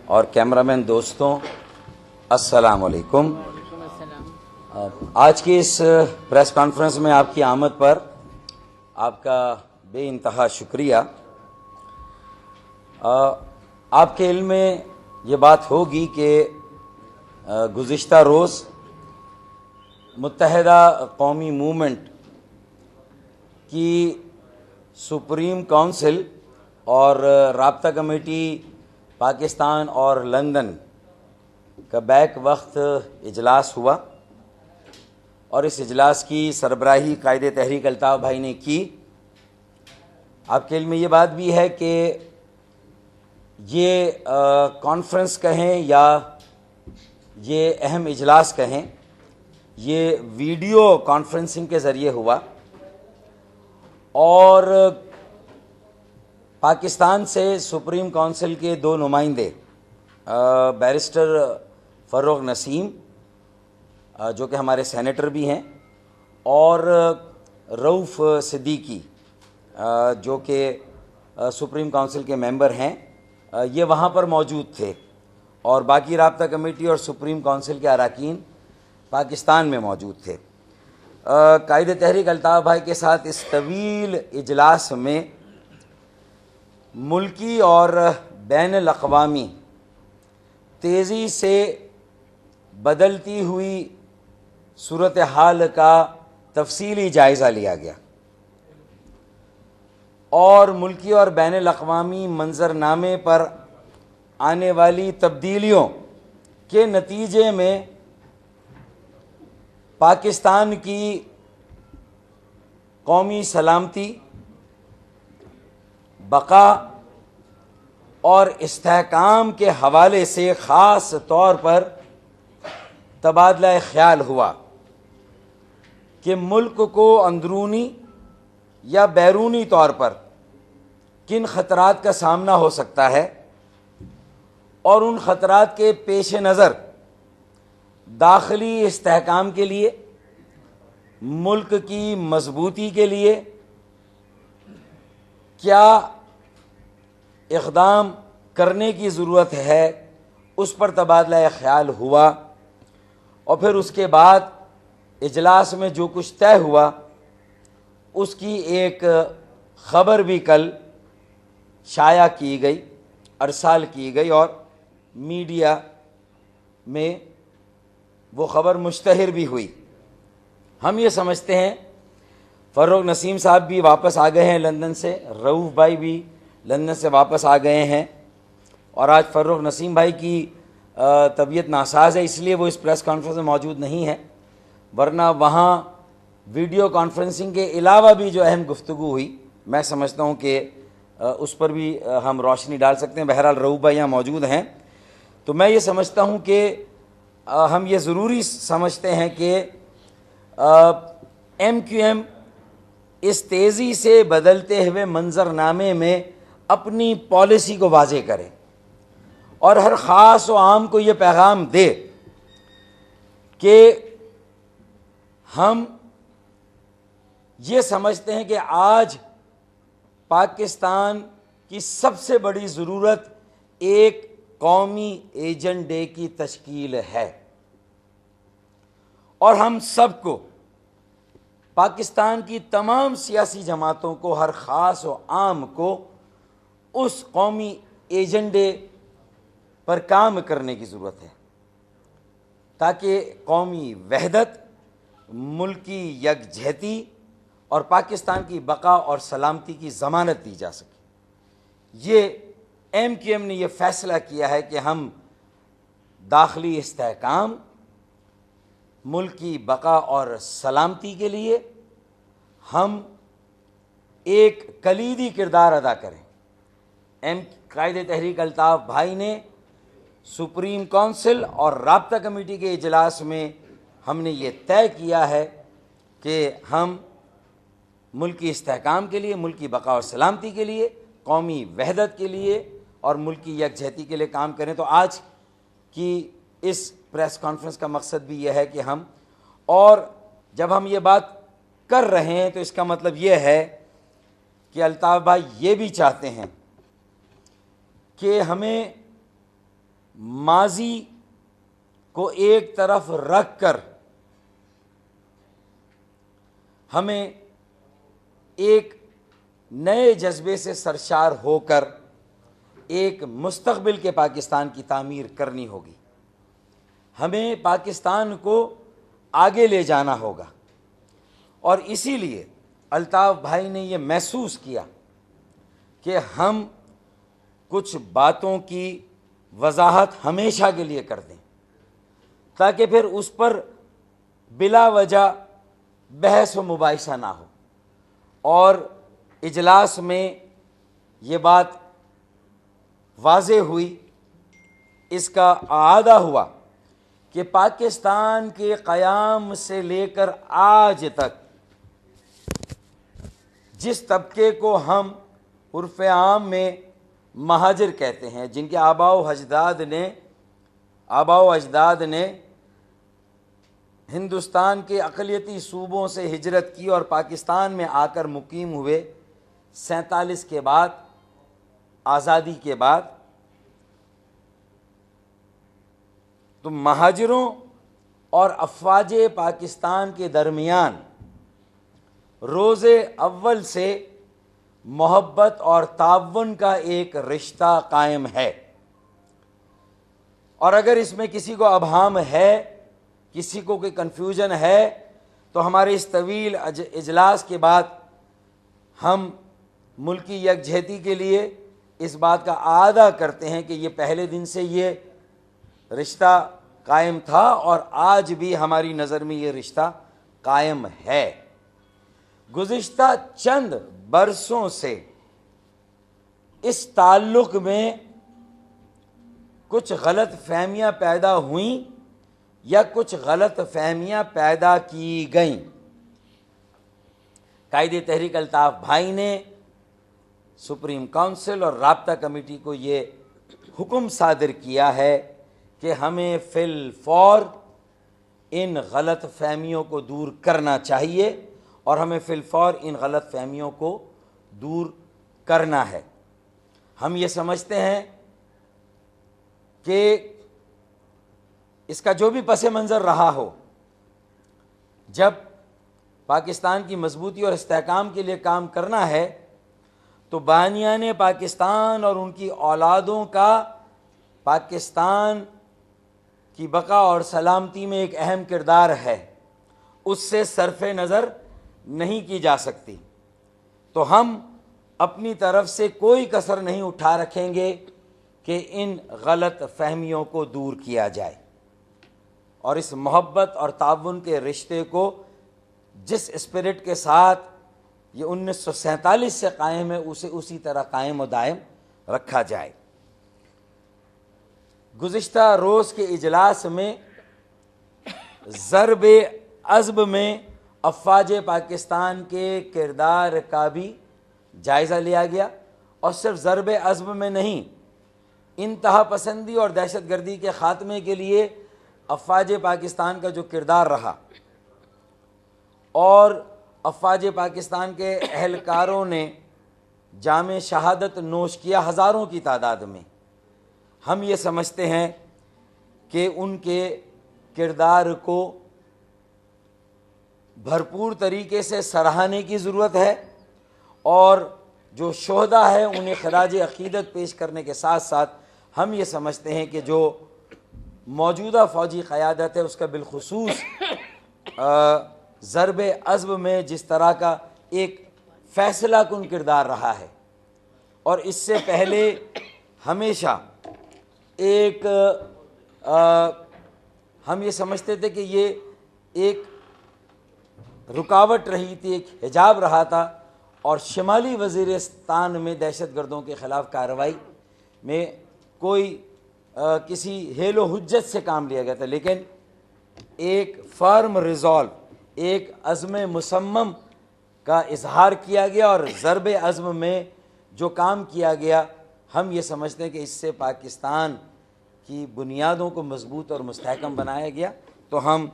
اور کیمرامین دوستوں السلام علیکم۔ آج کی اس پریس کانفرنس میں آپ کی آمد پر آپ کا بے انتہا شکریہ۔ آپ کے علم میں یہ بات ہوگی کہ گزشتہ روز متحدہ قومی موومنٹ کی سپریم کونسل اور رابطہ کمیٹی پاکستان اور لندن کا بیک وقت اجلاس ہوا، اور اس اجلاس کی سربراہی قائد تحریک الطاف بھائی نے کی۔ آپ کے علم میں یہ بات بھی ہے کہ یہ کانفرنس کہیں یا یہ اہم اجلاس کہیں، یہ ویڈیو کانفرنسنگ کے ذریعے ہوا، اور پاکستان سے سپریم کونسل کے دو نمائندے بیرسٹر فروغ نسیم جو کہ ہمارے سینیٹر بھی ہیں، اور رؤف صدیقی جو کہ سپریم کونسل کے ممبر ہیں، یہ وہاں پر موجود تھے، اور باقی رابطہ کمیٹی اور سپریم کونسل کے اراکین پاکستان میں موجود تھے۔ قائد تحریک الطاف بھائی کے ساتھ اس طویل اجلاس میں ملکی اور بین الاقوامی تیزی سے بدلتی ہوئی صورتحال کا تفصیلی جائزہ لیا گیا، اور ملکی اور بین الاقوامی منظرنامے پر آنے والی تبدیلیوں کے نتیجے میں پاکستان کی قومی سلامتی، بقا اور استحکام کے حوالے سے خاص طور پر تبادلہ خیال ہوا کہ ملک کو اندرونی یا بیرونی طور پر کن خطرات کا سامنا ہو سکتا ہے، اور ان خطرات کے پیش نظر داخلی استحکام کے لیے، ملک کی مضبوطی کے لیے کیا اقدام کرنے کی ضرورت ہے، اس پر تبادلہ خیال ہوا۔ اور پھر اس کے بعد اجلاس میں جو کچھ طے ہوا اس کی ایک خبر بھی کل شائع کی گئی، ارسال کی گئی، اور میڈیا میں وہ خبر مشتہر بھی ہوئی۔ ہم یہ سمجھتے ہیں فروغ نسیم صاحب بھی واپس آ گئے ہیں لندن سے، رؤف بھائی بھی لندن سے واپس آ گئے ہیں، اور آج فروغ نسیم بھائی کی طبیعت ناساز ہے، اس لیے وہ اس پریس کانفرنس میں موجود نہیں ہے، ورنہ وہاں ویڈیو کانفرنسنگ کے علاوہ بھی جو اہم گفتگو ہوئی، میں سمجھتا ہوں کہ اس پر بھی ہم روشنی ڈال سکتے ہیں۔ بہرحال رؤف بھائی یہاں موجود ہیں، تو میں یہ سمجھتا ہوں کہ ہم یہ ضروری سمجھتے ہیں کہ ایم کیو ایم اس تیزی سے بدلتے ہوئے منظرنامے میں اپنی پالیسی کو واضح کرے، اور ہر خاص و عام کو یہ پیغام دے کہ ہم یہ سمجھتے ہیں کہ آج پاکستان کی سب سے بڑی ضرورت ایک قومی ایجنڈے کی تشکیل ہے، اور ہم سب کو، پاکستان کی تمام سیاسی جماعتوں کو، ہر خاص و عام کو اس قومی ایجنڈے پر کام کرنے کی ضرورت ہے، تاکہ قومی وحدت، ملکی یکجہتی اور پاکستان کی بقا اور سلامتی کی ضمانت دی جا سکے۔ یہ ایم کیو ایم نے یہ فیصلہ کیا ہے کہ ہم داخلی استحکام، ملک کی بقا اور سلامتی کے لیے ہم ایک کلیدی کردار ادا کریں۔ قائد تحریک الطاف بھائی نے سپریم کونسل اور رابطہ کمیٹی کے اجلاس میں ہم نے یہ طے کیا ہے کہ ہم ملکی استحکام کے لیے، ملکی بقا اور سلامتی کے لیے، قومی وحدت کے لیے اور ملکی یکجہتی کے لیے کام کریں۔ تو آج کی اس پریس کانفرنس کا مقصد بھی یہ ہے کہ ہم، اور جب ہم یہ بات کر رہے ہیں تو اس کا مطلب یہ ہے کہ الطاف بھائی یہ بھی چاہتے ہیں کہ ہمیں ماضی کو ایک طرف رکھ کر ہمیں ایک نئے جذبے سے سرشار ہو کر ایک مستقبل کے پاکستان کی تعمیر کرنی ہوگی. ہمیں پاکستان کو آگے لے جانا ہوگا، اور اسی لیے الطاف بھائی نے یہ محسوس کیا کہ ہم کچھ باتوں کی وضاحت ہمیشہ کے لیے کر دیں تاکہ پھر اس پر بلا وجہ بحث و مباحثہ نہ ہو. اور اجلاس میں یہ بات واضح ہوئی، اس کا اعادہ ہوا کہ پاکستان کے قیام سے لے کر آج تک جس طبقے کو ہم عرف عام میں مہاجر کہتے ہیں، جن کے آباء و اجداد نے ہندوستان کے اقلیتی صوبوں سے ہجرت کی اور پاکستان میں آ کر مقیم ہوئے 47 کے بعد، آزادی کے بعد، تو مہاجروں اور افواج پاکستان کے درمیان روز اول سے محبت اور تعاون کا ایک رشتہ قائم ہے. اور اگر اس میں کسی کو ابہام ہے، کسی کو کوئی کنفیوژن ہے، تو ہمارے اس طویل اجلاس کے بعد ہم ملکی یکجہتی کے لیے اس بات کا اعادہ کرتے ہیں کہ یہ پہلے دن سے یہ رشتہ قائم تھا اور آج بھی ہماری نظر میں یہ رشتہ قائم ہے. گزشتہ چند برسوں سے اس تعلق میں کچھ غلط فہمیاں پیدا ہوئیں یا کچھ غلط فہمیاں پیدا کی گئیں. قائد تحریک الطاف بھائی نے سپریم کونسل اور رابطہ کمیٹی کو یہ حکم صادر کیا ہے کہ ہمیں فی الفور ان غلط فہمیوں کو دور کرنا چاہیے اور ہمیں فی الفور ان غلط فہمیوں کو دور کرنا ہے. ہم یہ سمجھتے ہیں کہ اس کا جو بھی پس منظر رہا ہو، جب پاکستان کی مضبوطی اور استحکام کے لیے کام کرنا ہے تو بانیان پاکستان اور ان کی اولادوں کا پاکستان کی بقا اور سلامتی میں ایک اہم کردار ہے، اس سے صرف نظر نہیں کی جا سکتی. تو ہم اپنی طرف سے کوئی کسر نہیں اٹھا رکھیں گے کہ ان غلط فہمیوں کو دور کیا جائے اور اس محبت اور تعاون کے رشتے کو جس اسپرٹ کے ساتھ یہ 1947 سے قائم ہے اسے اسی طرح قائم و دائم رکھا جائے. گزشتہ روز کے اجلاس میں ضرب عضب میں افواج پاکستان کے کردار کا بھی جائزہ لیا گیا، اور صرف ضرب عضب میں نہیں، انتہا پسندی اور دہشت گردی کے خاتمے کے لیے افواج پاکستان کا جو کردار رہا اور افواج پاکستان کے اہلکاروں نے جام شہادت نوش کیا ہزاروں کی تعداد میں، ہم یہ سمجھتے ہیں کہ ان کے کردار کو بھرپور طریقے سے سراہنے کی ضرورت ہے، اور جو شہداء ہیں انہیں خراج عقیدت پیش کرنے کے ساتھ ساتھ ہم یہ سمجھتے ہیں کہ جو موجودہ فوجی قیادت ہے اس کا بالخصوص ضرب عضب میں جس طرح کا ایک فیصلہ کن کردار رہا ہے، اور اس سے پہلے ہمیشہ ایک ہم یہ سمجھتے تھے کہ یہ ایک رکاوٹ رہی تھی، ایک حجاب رہا تھا، اور شمالی وزیرستان میں دہشت گردوں کے خلاف کارروائی میں کوئی کسی حیل و حجت سے کام لیا گیا تھا، لیکن ایک فرم ریزالو، ایک عزم مصمم کا اظہار کیا گیا، اور ضرب عزم میں جو کام کیا گیا ہم یہ سمجھتے ہیں کہ اس سے پاکستان کی بنیادوں کو مضبوط اور مستحکم بنایا گیا. تو ہم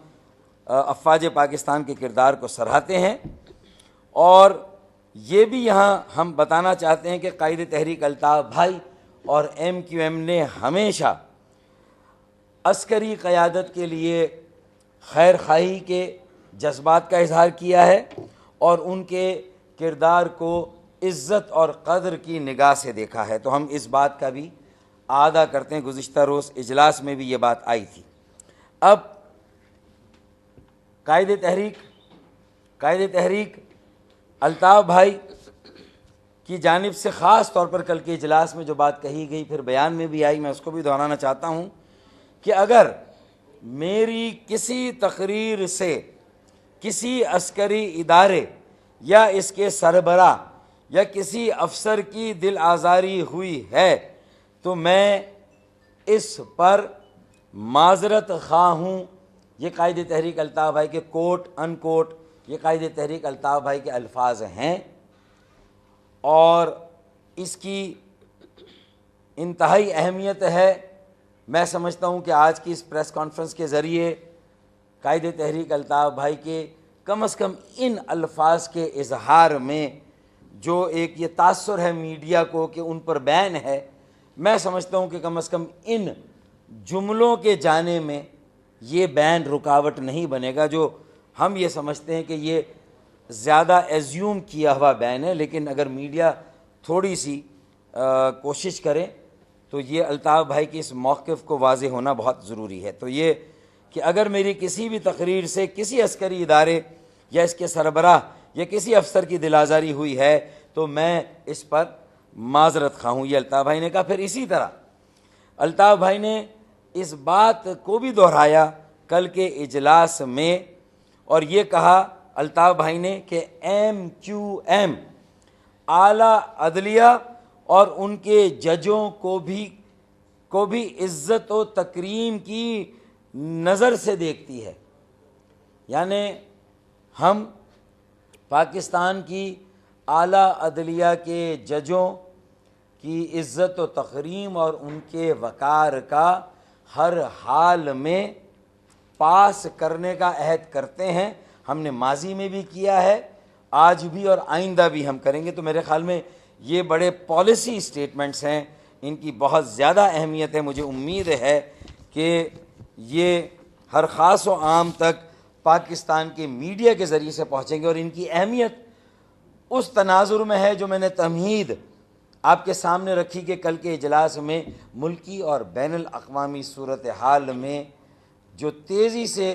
افواج پاکستان کے کردار کو سراہتے ہیں، اور یہ بھی یہاں ہم بتانا چاہتے ہیں کہ قائد تحریک الطاف بھائی اور ایم کیو ایم نے ہمیشہ عسکری قیادت کے لیے خیر خواہی کے جذبات کا اظہار کیا ہے اور ان کے کردار کو عزت اور قدر کی نگاہ سے دیکھا ہے۔ تو ہم اس بات کا بھی اعادہ کرتے ہیں، گزشتہ روز اجلاس میں بھی یہ بات آئی تھی۔ اب قائد تحریک الطاف بھائی کی جانب سے خاص طور پر کل کے اجلاس میں جو بات کہی گئی، پھر بیان میں بھی آئی، میں اس کو بھی دہرانا چاہتا ہوں کہ اگر میری کسی تقریر سے کسی عسکری ادارے یا اس کے سربراہ یا کسی افسر کی دل آزاری ہوئی ہے تو میں اس پر معذرت خواہ ہوں۔ یہ قائد تحریک الطاف بھائی کے کوٹ ان کوٹ یہ قائد تحریک الطاف بھائی کے الفاظ ہیں، اور اس کی انتہائی اہمیت ہے۔ میں سمجھتا ہوں کہ آج کی اس پریس کانفرنس کے ذریعے قائد تحریک الطاف بھائی کے کم از کم ان الفاظ کے اظہار میں جو ایک یہ تاثر ہے میڈیا کو کہ ان پر بین ہے، میں سمجھتا ہوں کہ کم از کم ان جملوں کے جانے میں یہ بین رکاوٹ نہیں بنے گا، جو ہم یہ سمجھتے ہیں کہ یہ زیادہ ایزیوم کیا ہوا بین ہے، لیکن اگر میڈیا تھوڑی سی کوشش کرے تو یہ الطاف بھائی کی اس موقف کو واضح ہونا بہت ضروری ہے۔ تو یہ کہ اگر میری کسی بھی تقریر سے کسی عسکری ادارے یا اس کے سربراہ یا کسی افسر کی دل آزاری ہوئی ہے تو میں اس پر معذرت خواہ ہوں، یہ الطاف بھائی نے کہا۔ پھر اسی طرح الطاف بھائی نے اس بات کو بھی دہرایا کل کے اجلاس میں، اور یہ کہا الطاف بھائی نے کہ MQM اعلیٰ عدلیہ اور ان کے ججوں کو بھی عزت و تکریم کی نظر سے دیکھتی ہے، یعنی ہم پاکستان کی اعلیٰ عدلیہ کے ججوں کی عزت و تکریم اور ان کے وقار کا ہر حال میں پاس کرنے کا عہد کرتے ہیں۔ ہم نے ماضی میں بھی کیا ہے، آج بھی اور آئندہ بھی ہم کریں گے۔ تو میرے خیال میں یہ بڑے پالیسی سٹیٹمنٹس ہیں، ان کی بہت زیادہ اہمیت ہے۔ مجھے امید ہے کہ یہ ہر خاص و عام تک پاکستان کے میڈیا کے ذریعے سے پہنچیں گے، اور ان کی اہمیت اس تناظر میں ہے جو میں نے تمہید آپ کے سامنے رکھی کہ کل کے اجلاس میں ملکی اور بین الاقوامی صورتحال میں جو تیزی سے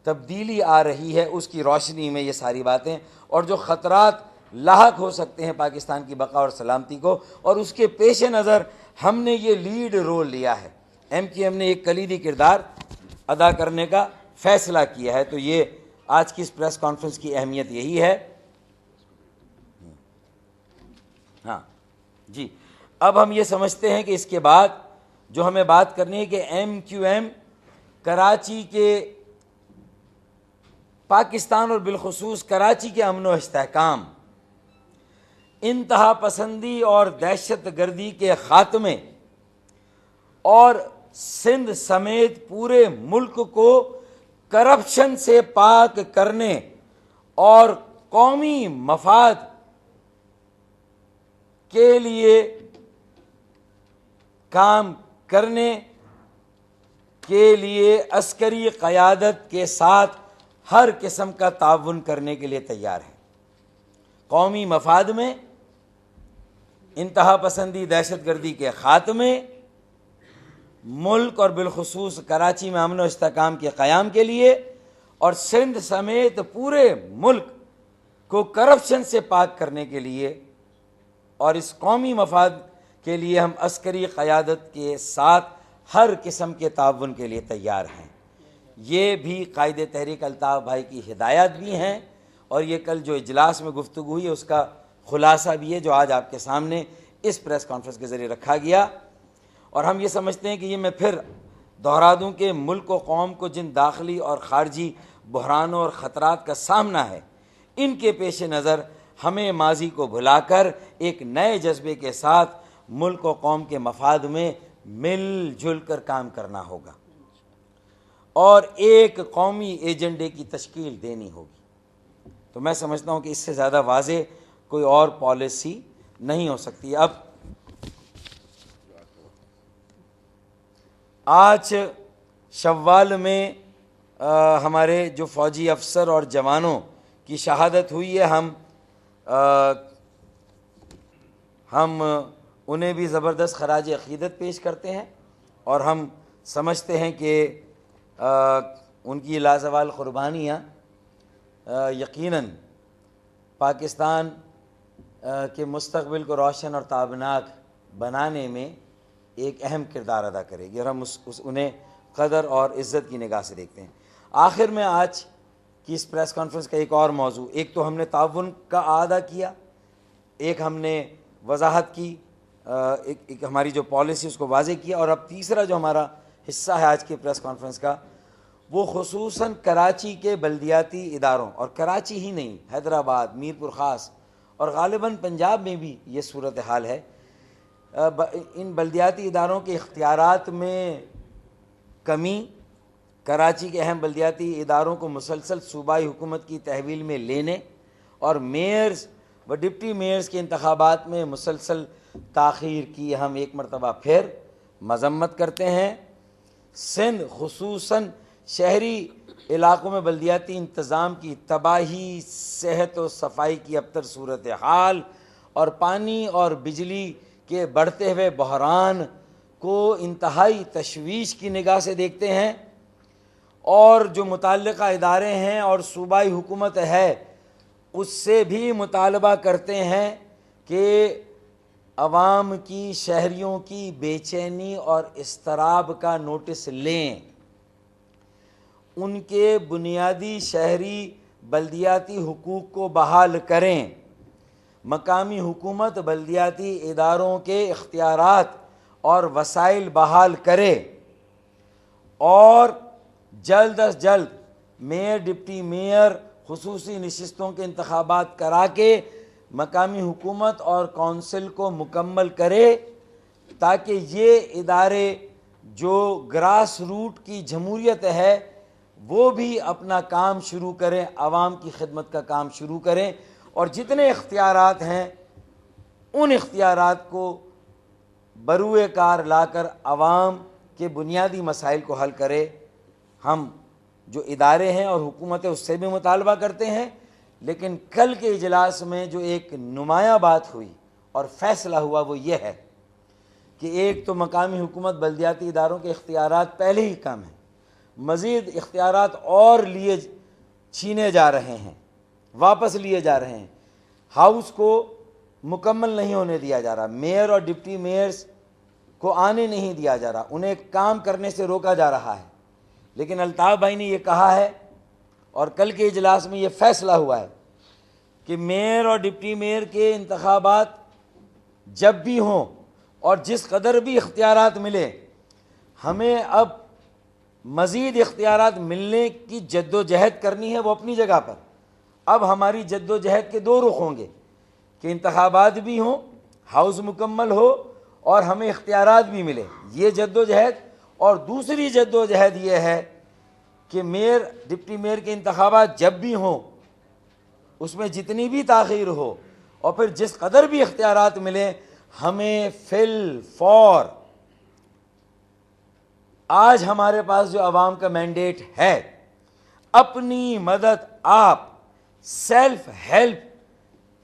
تبدیلی آ رہی ہے اس کی روشنی میں یہ ساری باتیں، اور جو خطرات لاحق ہو سکتے ہیں پاکستان کی بقا اور سلامتی کو، اور اس کے پیش نظر ہم نے یہ لیڈ رول لیا ہے۔ MQM نے ایک کلیدی کردار ادا کرنے کا فیصلہ کیا ہے۔ تو یہ آج کی اس پریس کانفرنس کی اہمیت یہی ہے۔ ہاں جی، اب ہم یہ سمجھتے ہیں کہ اس کے بعد جو ہمیں بات کرنی ہے کہ MQM کراچی کے پاکستان اور بالخصوص کراچی کے امن و استحکام، انتہا پسندی اور دہشت گردی کے خاتمے اور سندھ سمیت پورے ملک کو کرپشن سے پاک کرنے اور قومی مفاد کے لیے کام کرنے کے لیے عسکری قیادت کے ساتھ ہر قسم کا تعاون کرنے کے لیے تیار ہے۔ قومی مفاد میں انتہا پسندی دہشت گردی کے خاتمے، ملک اور بالخصوص کراچی میں امن و استحکام کے قیام کے لیے، اور سندھ سمیت پورے ملک کو کرپشن سے پاک کرنے کے لیے، اور اس قومی مفاد کے لیے ہم عسکری قیادت کے ساتھ ہر قسم کے تعاون کے لیے تیار ہیں۔ یہ بھی قائد تحریک الطاف بھائی کی ہدایات بھی ہیں، اور یہ کل جو اجلاس میں گفتگو ہوئی ہے اس کا خلاصہ بھی ہے جو آج آپ کے سامنے اس پریس کانفرنس کے ذریعے رکھا گیا۔ اور ہم یہ سمجھتے ہیں کہ یہ میں پھر دہرا دوں کہ ملک و قوم کو جن داخلی اور خارجی بحرانوں اور خطرات کا سامنا ہے، ان کے پیش نظر ہمیں ماضی کو بھلا کر ایک نئے جذبے کے ساتھ ملک و قوم کے مفاد میں مل جل کر کام کرنا ہوگا، اور ایک قومی ایجنڈے کی تشکیل دینی ہوگی۔ تو میں سمجھتا ہوں کہ اس سے زیادہ واضح کوئی اور پالیسی نہیں ہو سکتی۔ اب آج شوال میں ہمارے جو فوجی افسر اور جوانوں کی شہادت ہوئی ہے، ہم انہیں بھی زبردست خراج عقیدت پیش کرتے ہیں، اور ہم سمجھتے ہیں کہ ان کی لازوال قربانیاں یقیناً پاکستان کے مستقبل کو روشن اور تابناک بنانے میں ایک اہم کردار ادا کرے گی، اور ہم انہیں قدر اور عزت کی نگاہ سے دیکھتے ہیں۔ آخر میں آج کی اس پریس کانفرنس کا ایک اور موضوع، ایک تو ہم نے تعاون کا اعادہ کیا، ایک ہم نے وضاحت کی، ایک ہماری جو پالیسی اس کو واضح کیا، اور اب تیسرا جو ہمارا حصہ ہے آج کی پریس کانفرنس کا، وہ خصوصاً کراچی کے بلدیاتی اداروں، اور کراچی ہی نہیں، حیدرآباد، میر پور خاص اور غالباً پنجاب میں بھی یہ صورتحال ہے، ان بلدیاتی اداروں کے اختیارات میں کمی، کراچی کے اہم بلدیاتی اداروں کو مسلسل صوبائی حکومت کی تحویل میں لینے، اور میئرز و ڈپٹی میئرز کے انتخابات میں مسلسل تاخیر کی ہم ایک مرتبہ پھر مذمت کرتے ہیں۔ سندھ خصوصاً شہری علاقوں میں بلدیاتی انتظام کی تباہی، صحت و صفائی کی ابتر صورتحال اور پانی اور بجلی کے بڑھتے ہوئے بحران کو انتہائی تشویش کی نگاہ سے دیکھتے ہیں، اور جو متعلقہ ادارے ہیں اور صوبائی حکومت ہے اس سے بھی مطالبہ کرتے ہیں کہ عوام کی، شہریوں کی بے چینی اور اضطراب کا نوٹس لیں، ان کے بنیادی شہری بلدیاتی حقوق کو بحال کریں، مقامی حکومت بلدیاتی اداروں کے اختیارات اور وسائل بحال کرے، اور جلد از جلد میئر، ڈپٹی میئر، خصوصی نشستوں کے انتخابات کرا کے مقامی حکومت اور کونسل کو مکمل کرے، تاکہ یہ ادارے جو گراس روٹ کی جمہوریت ہے وہ بھی اپنا کام شروع کریں، عوام کی خدمت کا کام شروع کریں، اور جتنے اختیارات ہیں ان اختیارات کو بروئے کار لا کر عوام کے بنیادی مسائل کو حل کرے۔ ہم جو ادارے ہیں اور حکومتیں اس سے بھی مطالبہ کرتے ہیں، لیکن کل کے اجلاس میں جو ایک نمایاں بات ہوئی اور فیصلہ ہوا وہ یہ ہے کہ ایک تو مقامی حکومت بلدیاتی اداروں کے اختیارات پہلے ہی کم ہیں، مزید اختیارات اور لیے چھینے جا رہے ہیں، واپس لیے جا رہے ہیں، ہاؤس کو مکمل نہیں ہونے دیا جا رہا، میئر اور ڈپٹی میئرز کو آنے نہیں دیا جا رہا، انہیں کام کرنے سے روکا جا رہا ہے۔ لیکن الطاف بھائی نے یہ کہا ہے اور کل کے اجلاس میں یہ فیصلہ ہوا ہے کہ میئر اور ڈپٹی میئر کے انتخابات جب بھی ہوں اور جس قدر بھی اختیارات ملے، ہمیں اب مزید اختیارات ملنے کی جد و جہد کرنی ہے، وہ اپنی جگہ پر۔ اب ہماری جد و جہد کے دو رخ ہوں گے کہ انتخابات بھی ہوں، ہاؤس مکمل ہو اور ہمیں اختیارات بھی ملے، یہ جد و جہد۔ اور دوسری جد و جہد یہ ہے کہ میئر، ڈپٹی میئر کے انتخابات جب بھی ہوں، اس میں جتنی بھی تاخیر ہو اور پھر جس قدر بھی اختیارات ملیں، ہمیں فی الفور آج ہمارے پاس جو عوام کا مینڈیٹ ہے، اپنی مدد آپ سیلف ہیلپ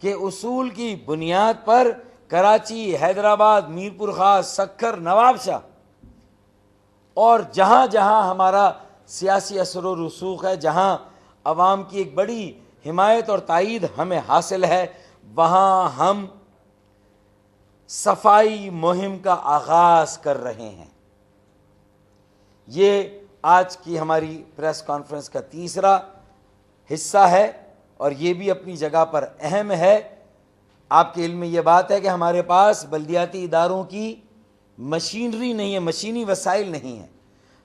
کے اصول کی بنیاد پر کراچی، حیدرآباد، میر پور خاص، سکھر، نواب شاہ اور جہاں جہاں ہمارا سیاسی اثر و رسوخ ہے، جہاں عوام کی ایک بڑی حمایت اور تائید ہمیں حاصل ہے، وہاں ہم صفائی مہم کا آغاز کر رہے ہیں۔ یہ آج کی ہماری پریس کانفرنس کا تیسرا حصہ ہے، اور یہ بھی اپنی جگہ پر اہم ہے۔ آپ کے علم میں یہ بات ہے کہ ہمارے پاس بلدیاتی اداروں کی مشینری نہیں ہے، مشینی وسائل نہیں ہیں۔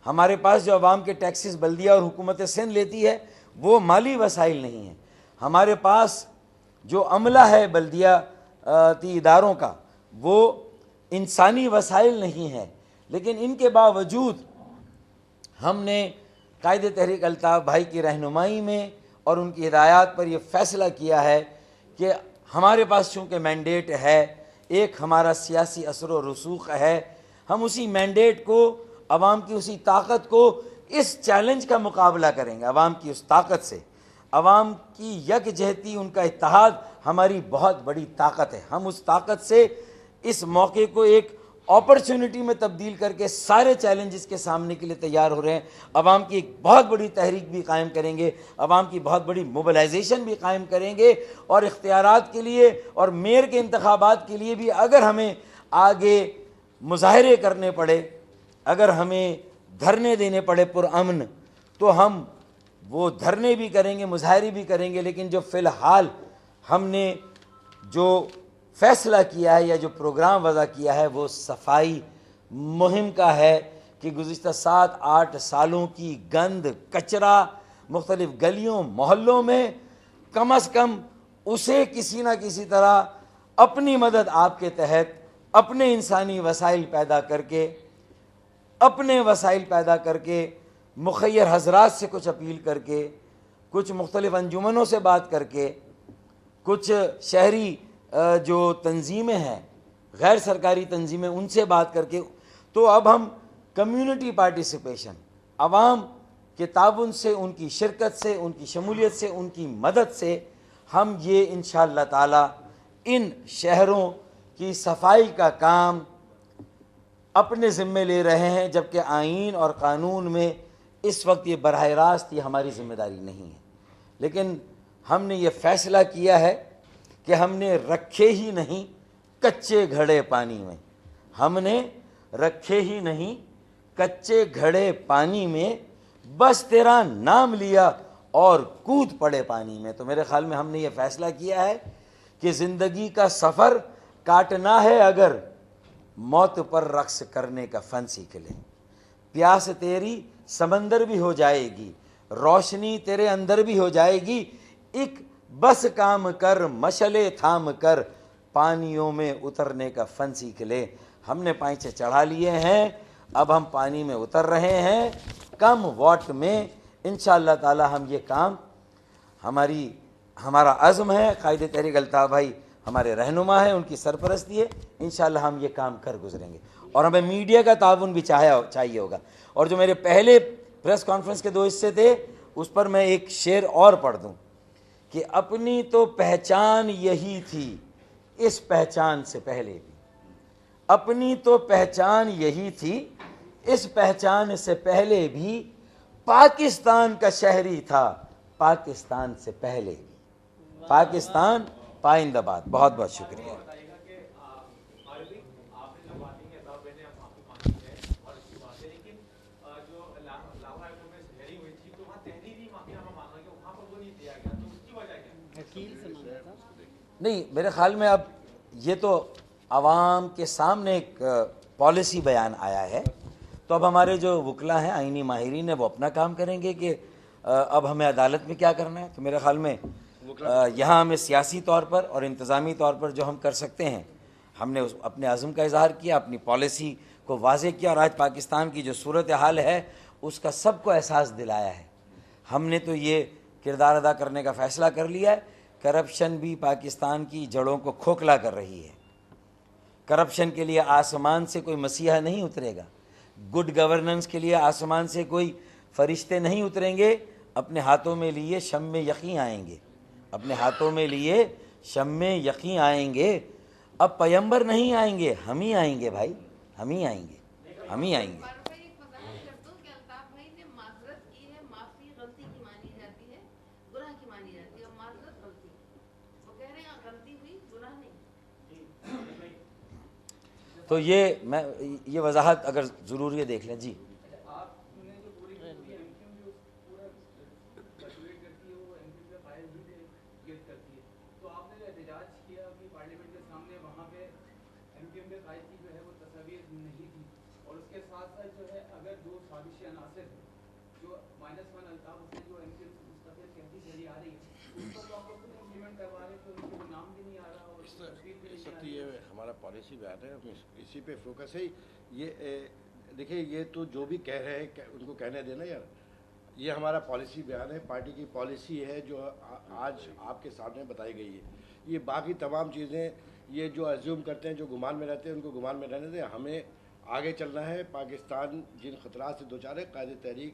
ہمارے پاس جو عوام کے ٹیکسز بلدیہ اور حکومت سندھ لیتی ہے وہ مالی وسائل نہیں ہیں۔ ہمارے پاس جو عملہ ہے بلدیاتی اداروں کا وہ انسانی وسائل نہیں ہے، لیکن ان کے باوجود ہم نے قائد تحریک الطاف بھائی کی رہنمائی میں اور ان کی ہدایات پر یہ فیصلہ کیا ہے کہ ہمارے پاس چونکہ مینڈیٹ ہے، ایک ہمارا سیاسی اثر و رسوخ ہے، ہم اسی مینڈیٹ کو، عوام کی اسی طاقت کو اس چیلنج کا مقابلہ کریں گے عوام کی اس طاقت سے. عوام کی یکجہتی، ان کا اتحاد ہماری بہت بڑی طاقت ہے. ہم اس طاقت سے اس موقع کو ایک اپرچونٹی میں تبدیل کر کے سارے چیلنجز کے سامنے کے لیے تیار ہو رہے ہیں. عوام کی ایک بہت بڑی تحریک بھی قائم کریں گے، عوام کی بہت بڑی موبلائزیشن بھی قائم کریں گے، اور اختیارات کے لیے اور میئر کے انتخابات کے لیے بھی اگر ہمیں آگے مظاہرے کرنے پڑے، اگر ہمیں دھرنے دینے پڑے پرامن، تو ہم وہ دھرنے بھی کریں گے، مظاہرے بھی کریں گے. لیکن جو فی الحال ہم نے جو فیصلہ کیا ہے یا جو پروگرام وضع کیا ہے وہ صفائی مہم کا ہے کہ گزشتہ 7-8 سالوں کی گند کچرا مختلف گلیوں محلوں میں کم از کم اسے کسی نہ کسی طرح اپنی مدد آپ کے تحت اپنے انسانی وسائل پیدا کر کے مخیر حضرات سے کچھ اپیل کر کے، کچھ مختلف انجمنوں سے بات کر کے، کچھ شہری جو تنظیمیں ہیں، غیر سرکاری تنظیمیں، ان سے بات کر کے، تو اب ہم کمیونٹی پارٹیسپیشن، عوام کے تعاون سے، ان کی شرکت سے، ان کی شمولیت سے، ان کی مدد سے ہم یہ انشاءاللہ تعالی ان شہروں کی صفائی کا کام اپنے ذمے لے رہے ہیں، جبکہ آئین اور قانون میں اس وقت یہ براہ راست یہ ہماری ذمہ داری نہیں ہے. لیکن ہم نے یہ فیصلہ کیا ہے کہ ہم نے رکھے ہی نہیں کچے گھڑے پانی میں، ہم نے رکھے ہی نہیں کچے گھڑے پانی میں، بس تیرا نام لیا اور کود پڑے پانی میں. تو میرے خیال میں ہم نے یہ فیصلہ کیا ہے کہ زندگی کا سفر کاٹنا ہے اگر، موت پر رقص کرنے کا فن سیکھ لیں. پیاس تیری سمندر بھی ہو جائے گی، روشنی تیرے اندر بھی ہو جائے گی، ایک بس کام کر مشعلے تھام کر پانیوں میں اترنے کا فن سیکھ لے. ہم نے پائچے چڑھا لیے ہیں، اب ہم پانی میں اتر رہے ہیں کم واٹ میں. انشاءاللہ تعالی ہم یہ کام، ہمارا عزم ہے، قائد تحریک الطاف بھائی ہمارے رہنما ہیں، ان کی سرپرستی ہے، انشاءاللہ ہم یہ کام کر گزریں گے. اور ہمیں میڈیا کا تعاون بھی چاہیے ہوگا. اور جو میرے پہلے پریس کانفرنس کے 2 حصے تھے، اس پر میں ایک شعر اور پڑھ دوں کہ اپنی تو پہچان یہی تھی اس پہچان سے پہلے بھی، اپنی تو پہچان یہی تھی اس پہچان سے پہلے بھی، پاکستان کا شہری تھا پاکستان سے پہلے بھی. پاکستان پائندہ باد. بہت بہت شکریہ. نہیں، میرے خیال میں اب یہ تو عوام کے سامنے ایک پالیسی بیان آیا ہے، تو اب ہمارے جو وکلا ہیں، آئینی ماہرین ہیں، وہ اپنا کام کریں گے کہ اب ہمیں عدالت میں کیا کرنا ہے. تو میرے خیال میں یہاں ہمیں سیاسی طور پر اور انتظامی طور پر جو ہم کر سکتے ہیں، ہم نے اپنے عزم کا اظہار کیا، اپنی پالیسی کو واضح کیا، اور آج پاکستان کی جو صورتحال ہے اس کا سب کو احساس دلایا ہے. ہم نے تو یہ کردار ادا کرنے کا فیصلہ کر لیا ہے. کرپشن بھی پاکستان کی جڑوں کو کھوکھلا کر رہی ہے. کرپشن کے لیے آسمان سے کوئی مسیحا نہیں اترے گا، گڈ گورننس کے لیے آسمان سے کوئی فرشتے نہیں اتریں گے. اپنے ہاتھوں میں لیے شمع یقین آئیں گے، اپنے ہاتھوں میں لیے شمع یقین آئیں گے. اب پیمبر نہیں آئیں گے، ہم ہی آئیں گے بھائی، ہم ہی آئیں گے، ہم ہی آئیں گے. تو یہ وضاحت اگر ضروری ہے دیکھ لیں. جی یہ ہمارا پالیسی بیان ہے، اسی پہ فوکس ہے. یہ دیکھیں، یہ تو جو بھی کہہ رہے ہیں ان کو کہنے دینا یار. یہ ہمارا پالیسی بیان ہے، پارٹی کی پالیسی ہے جو آج آپ کے سامنے بتائی گئی ہے. یہ باقی تمام چیزیں یہ جو ایزیوم کرتے ہیں، جو گمان میں رہتے ہیں، ان کو گمان میں رہنے دیں. ہمیں آگے چلنا ہے. پاکستان جن خطرات سے دوچار ہے، قائد تحریک